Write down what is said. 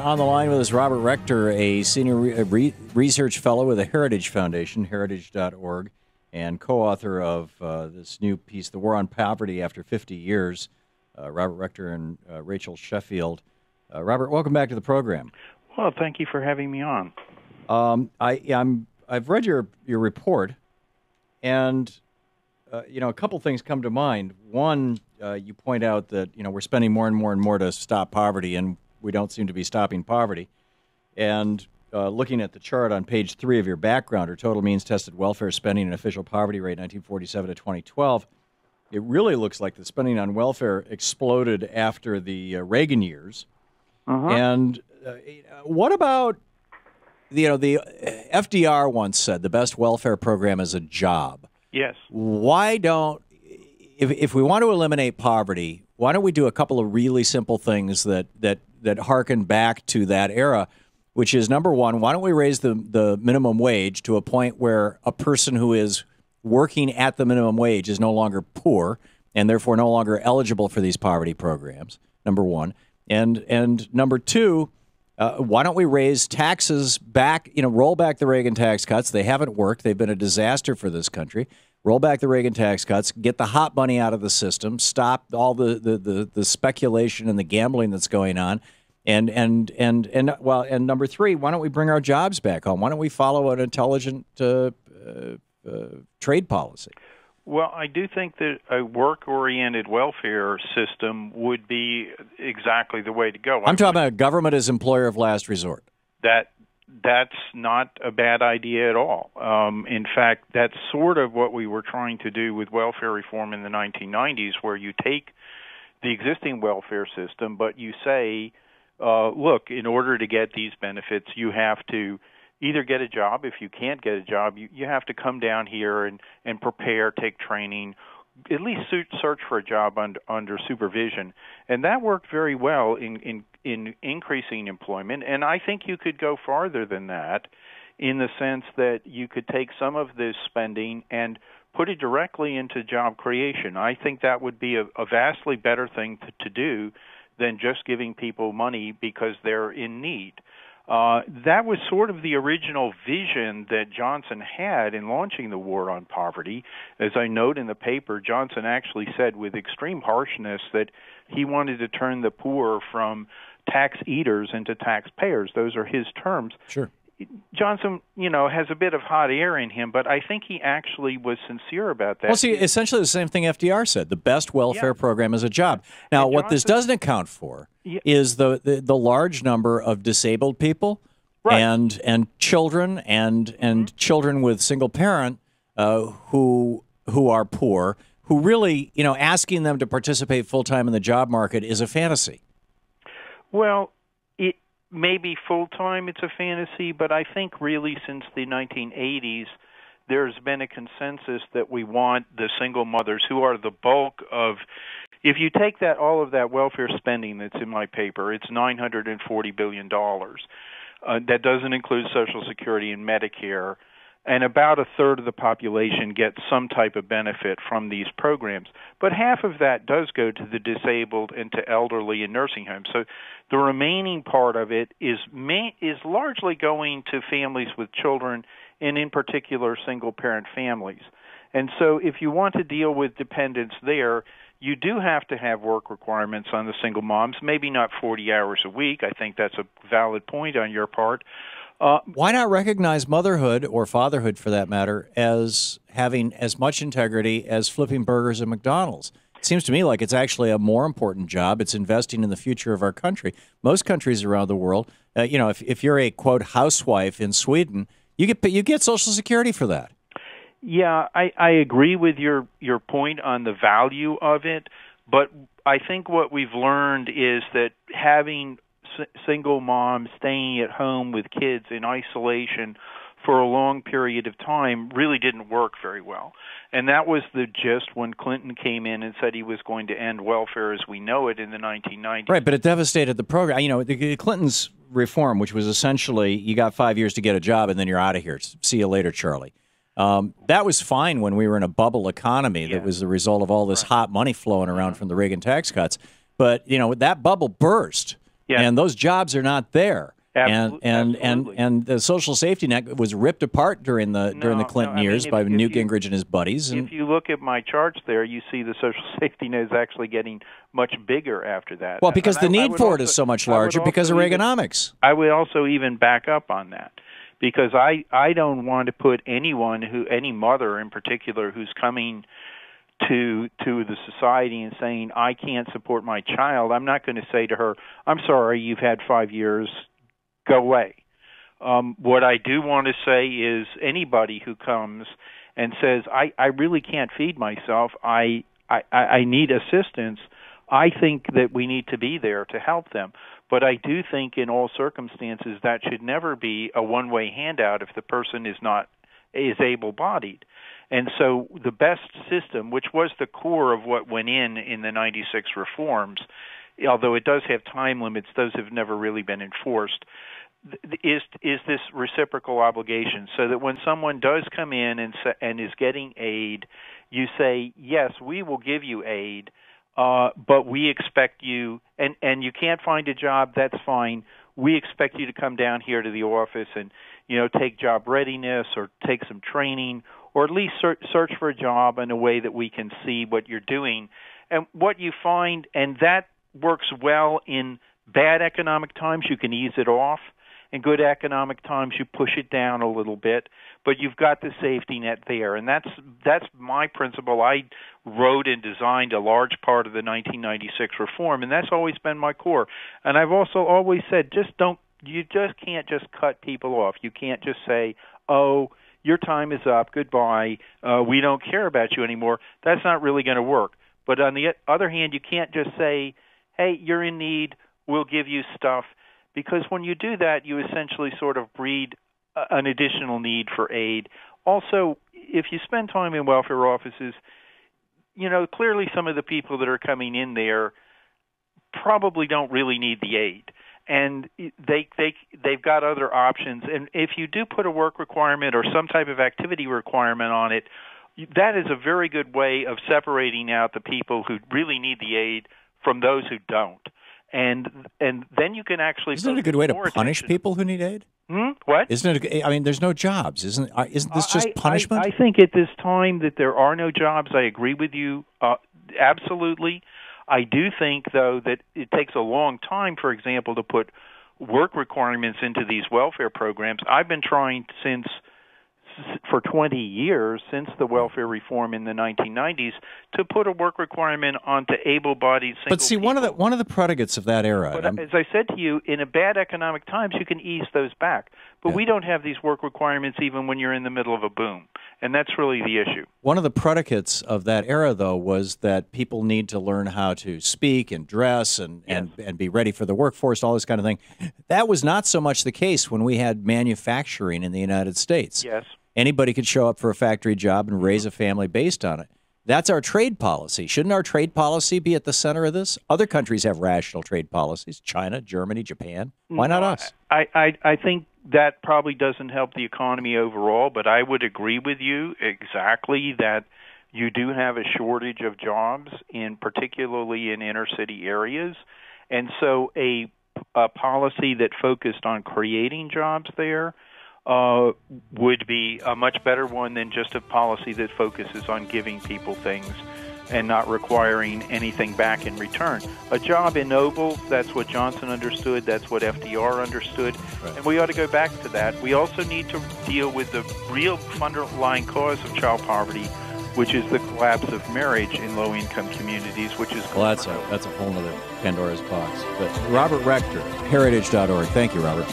On the line with us, Robert Rector, a senior research fellow with the Heritage Foundation, heritage.org, and co-author of this new piece, The War on Poverty After 50 Years, Robert Rector and Rachel Sheffield. Robert, welcome back to the program. Well, thank you for having me on. I've read your report, and a couple things come to mind. One, you point out that we're spending more and more to stop poverty, and we don't seem to be stopping poverty. And looking at the chart on page 3 of your backgrounder, total means tested welfare spending and official poverty rate 1947 to 2012, it really looks like the spending on welfare exploded after the Reagan years. And what about, the FDR once said the best welfare program is a job. Yes. Why don't, if we want to eliminate poverty, why don't we do a couple of really simple things that harken back to that era, which is, number one, why don't we raise the minimum wage to a point where a person who is working at the minimum wage is no longer poor and therefore no longer eligible for these poverty programs, number one. And number two, why don't we raise taxes back, roll back the Reagan tax cuts? They haven't worked. They've been a disaster for this country. Roll back the Reagan tax cuts, get the hot money out of the system, stop all the speculation and the gambling that's going on, and number three, why don't we bring our jobs back home? Why don't we follow an intelligent trade policy? Well, I do think that a work-oriented welfare system would be exactly the way to go. I'm talking about government as employer of last resort. That's not a bad idea at all. In fact, that's sort of what we were trying to do with welfare reform in the 1990s, where you take the existing welfare system, but you say, look, in order to get these benefits, you have to either get a job. If you can't get a job, you have to come down here and prepare, take training, at least search for a job under supervision. And that worked very well in increasing employment. And I think you could go farther than that, in the sense that you could take some of this spending and put it directly into job creation. I think that would be a vastly better thing to do than just giving people money because they're in need. That was sort of the original vision that Johnson had in launching the war on poverty. As I note in the paper, Johnson actually said with extreme harshness that he wanted to turn the poor from tax eaters into taxpayers. Those are his terms. Sure. Johnson, has a bit of hot air in him, but I think he actually was sincere about that. Well, see, essentially the same thing FDR said. The best welfare program is a job. Now, what this doesn't account for is the large number of disabled people and children and children with single parent who are poor, who really, asking them to participate full-time in the job market is a fantasy. Well, maybe full-time it's a fantasy, but I think really since the 1980s, there's been a consensus that we want the single mothers, who are the bulk of, if you take all of that welfare spending that's in my paper, it's $940 billion. That doesn't include Social Security and Medicare, and about a third of the population gets some type of benefit from these programs. But half of that does go to the disabled and to elderly in nursing homes. So the remaining part of it is largely going to families with children, and in particular single-parent families. And so if you want to deal with dependence there, you do have to have work requirements on the single moms, maybe not 40 hours a week. I think that's a valid point on your part. Why not recognize motherhood, or fatherhood for that matter, as having as much integrity as flipping burgers at McDonald's? It seems to me like it's actually a more important job. It's investing in the future of our country. Most countries around the world, if you're a, quote, housewife in Sweden, you get Social Security for that. Yeah, I agree with your point on the value of it, but I think what we've learned is that having single moms staying at home with kids in isolation for a long period of time really didn't work very well. And that was the gist when Clinton came in and said he was going to end welfare as we know it in the 1990s. Right, but it devastated the program. The Clinton's reform, which was essentially you got 5 years to get a job and then you're out of here. See you later, Charlie. That was fine when we were in a bubble economy that was the result of all this hot money flowing around from the Reagan tax cuts. But, that bubble burst. Yeah. And those jobs are not there. Absolutely. And the social safety net was ripped apart during the Clinton years by Newt Gingrich and his buddies. And if you look at my charts there, you see the social safety net is actually getting much bigger after that. Well, because the need for it is so much larger because of Reaganomics. I would also even back up on that, because I don't want to put any mother in particular who's coming to the society and saying, I can't support my child. I'm not going to say to her, I'm sorry, you've had 5 years, go away. What I do want to say is anybody who comes and says, I really can't feed myself, I need assistance, I think that we need to be there to help them. But I do think in all circumstances that should never be a one-way handout if the person is able-bodied. And so the best system, which was the core of what went in the 96 reforms, although it does have time limits, those have never really been enforced, is this reciprocal obligation, so that when someone does come in and is getting aid, you say, yes, we will give you aid, but we expect you, and you can't find a job, that's fine. We expect you to come down here to the office and, take job readiness or take some training, or at least search for a job in a way that we can see what you're doing. And what you find, and that works well in bad economic times, you can ease it off. In good economic times, you push it down a little bit, but you've got the safety net there. And that's my principle. I wrote and designed a large part of the 1996 reform, and that's always been my core. And I've also always said, you just can't just cut people off. You can't just say, oh, your time is up, goodbye, we don't care about you anymore. That's not really going to work. But on the other hand, you can't just say, hey, you're in need, we'll give you stuff. Because when you do that, you essentially sort of breed an additional need for aid. Also, if you spend time in welfare offices, clearly some of the people that are coming in there probably don't really need the aid. And they've got other options. And if you do put a work requirement or some type of activity requirement on it, that is a very good way of separating out the people who really need the aid from those who don't. And then you can actually. Isn't it a good way to punish people who need aid? What? Isn't it? I mean, there's no jobs. Isn't this just punishment? I think at this time that there are no jobs. I agree with you absolutely. I do think, though, that it takes a long time, for example, to put work requirements into these welfare programs. I've been trying for 20 years, since the welfare reform in the 1990s, to put a work requirement onto able-bodied single But see, people. one of the predicates of that era. But as I said to you, in a bad economic times, you can ease those back. But we don't have these work requirements even when you're in the middle of a boom, and that's really the issue. One of the predicates of that era, though, was that people need to learn how to speak and dress and be ready for the workforce, all this kind of thing. That was not so much the case when we had manufacturing in the United States. Yes. Anybody could show up for a factory job and raise a family based on it. That's our trade policy. Shouldn't our trade policy be at the center of this? Other countries have rational trade policies. China, Germany, Japan. Why not us? I think that probably doesn't help the economy overall, but I would agree with you exactly that you do have a shortage of jobs, particularly in inner city areas. And so a policy that focused on creating jobs there would be a much better one than just a policy that focuses on giving people things and not requiring anything back in return. A job ennobles, that's what Johnson understood, that's what FDR understood, and we ought to go back to that. We also need to deal with the real underlying cause of child poverty, which is the collapse of marriage in low-income communities, which is... Well, that's a whole other Pandora's box. But Robert Rector, heritage.org. Thank you, Robert.